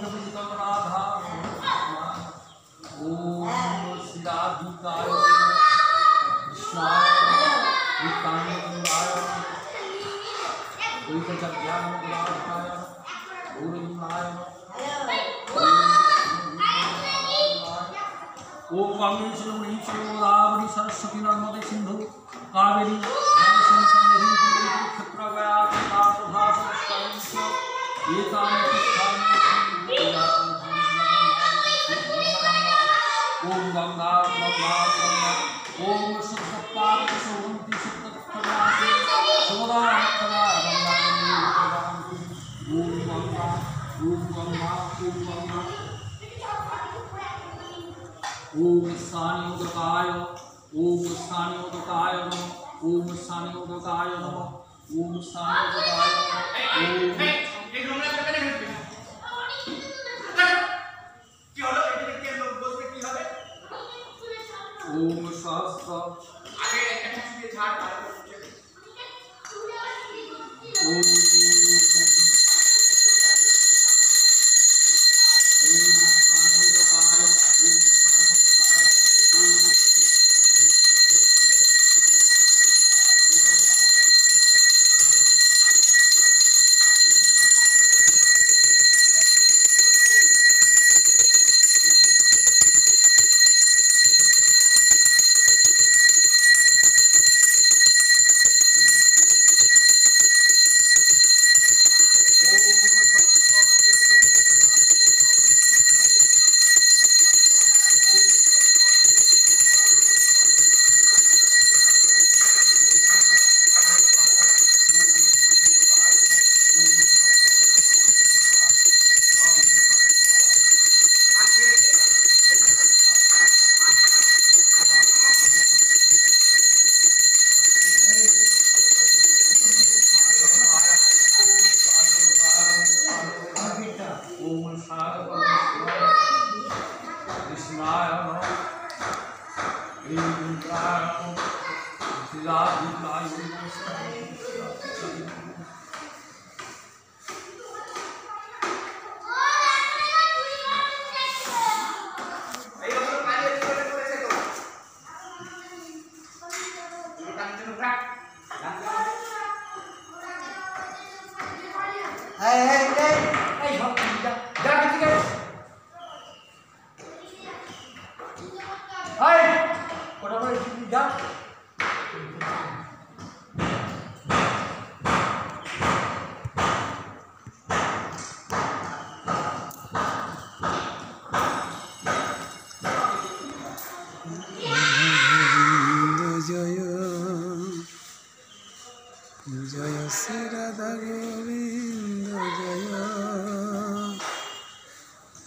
राधा ओम श्री राधिकाय कृष्णाय नित्यानंदाय द्वैतचर्यानंदाय गौरंगाय ओम वागीश्वरी गोदावरी सरस्वती नर्मदे सिंधु कावेरी ओम गंगा गंगा गंगा ओम शुद्ध पार्थ सोहंती शुद्ध प्रकाशे सोदा कला गंगा ओम गंगा ओम गंगा ओम गंगा ओम स्थानियोदकाय नमः ओम स्थानियोदकाय नमः ओम स्थानियोदकाय नमः ओम सहस्र आगे एक्चुअली झाड़ ओम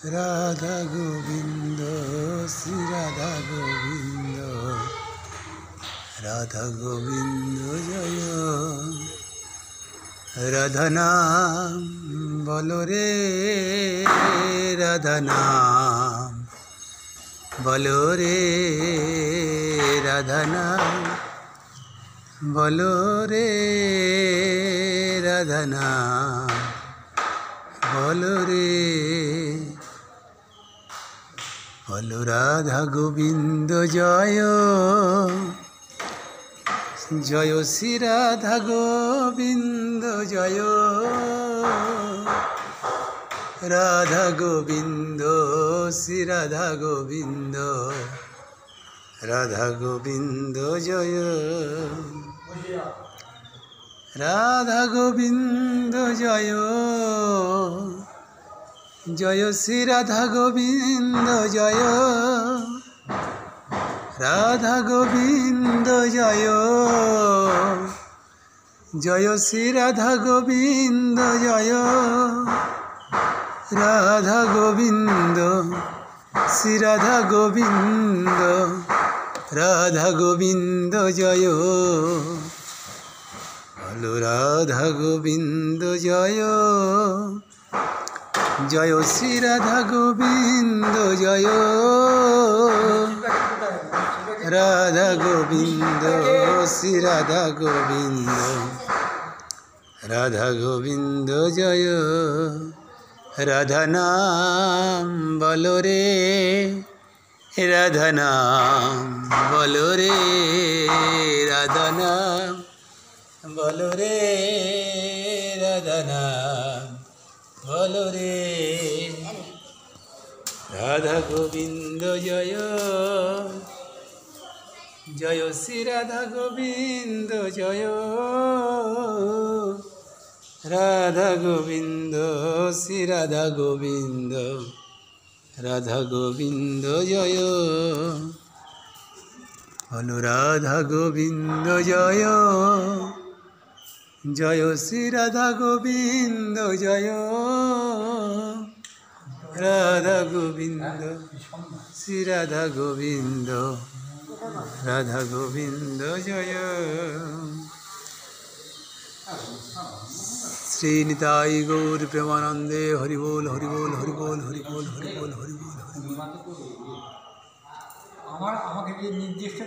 राधा गोविंद श्री राधा गोविंद राधा गोविंद जय राधा नाम बोलो रे राधा नाम बोलो रे राधा नाम बोलो रे राधा नाम बोलो रे बोलो राधा गोविंद जय जय श्री राधा गोविंद जय राधा गोविंद श्री राधा गोविंद राधा गोविंद जय राधा गोविंद जय जय श्री राधा गोविंद जय राधा गोविंद जय जय श्री राधा गोविंद जय राधा गोविंद श्री राधा गोविंद राधा गोविंद जय बोलो राधा गोविंद जय जय श्री राधा गोविंद जय राधा गोविंद श्री राधा गोविंद राधा गोविंद जय রাধা নাম বলো রে, রাধা নাম বলো রে, রাধা নাম বলো রে, রাধা নাম বলো রে। রাধা গোবিন্দ জয়, জয় শ্রী রাধা গোবিন্দ জয়, রাধা গোবিন্দ শ্রী রাধা গোবিন্দ, রাধা গোবিন্দ জয়। বলো রাধা গোবিন্দ জয়, জয় শ্রী রাধা গোবিন্দ জয়, রাধা গোবিন্দ শ্রী রাধা গোবিন্দ, রাধা গোবিন্দ জয়। শ্রী নিতাই গৌর প্রেমানন্দে হরি বল হরি বল হরি বল হরি বল হরি বল হরি বল হরি বল। আমাকে যে নির্দিষ্ট